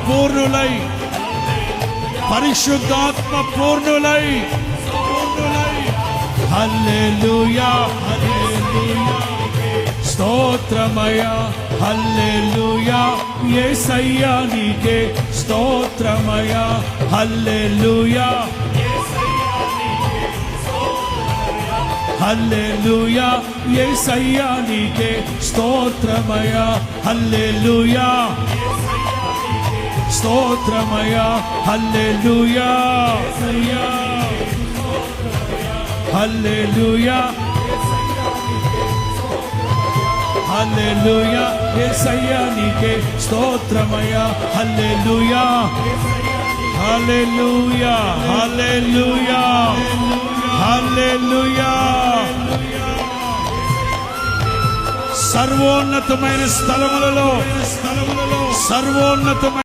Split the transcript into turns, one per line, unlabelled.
పూర్ణులై, పరిశుద్ధాత్మ పూర్ణులై. హల్లెలూయా హల్లెలూయా స్తోత్రమయా. హల్లెలూయా యేసయ్యా నీకే స్తోత్రమయా. హల్లెలూయా హల్లెలూయా యేసయ్యా నీకే స్తోత్రమయా. హల్లెలూయా స్తోత్రమయా. హల్లెలూయా హల్లెలూయా హల్లెలూయా యేసయ్యా నీకే స్తోత్రమయా. హల్లెలూయా హల్లెలూయా హల్లెలూయా హల్లెలూయా. సర్వోన్నతమైన స్థలములలో సర్వోన్నతమైన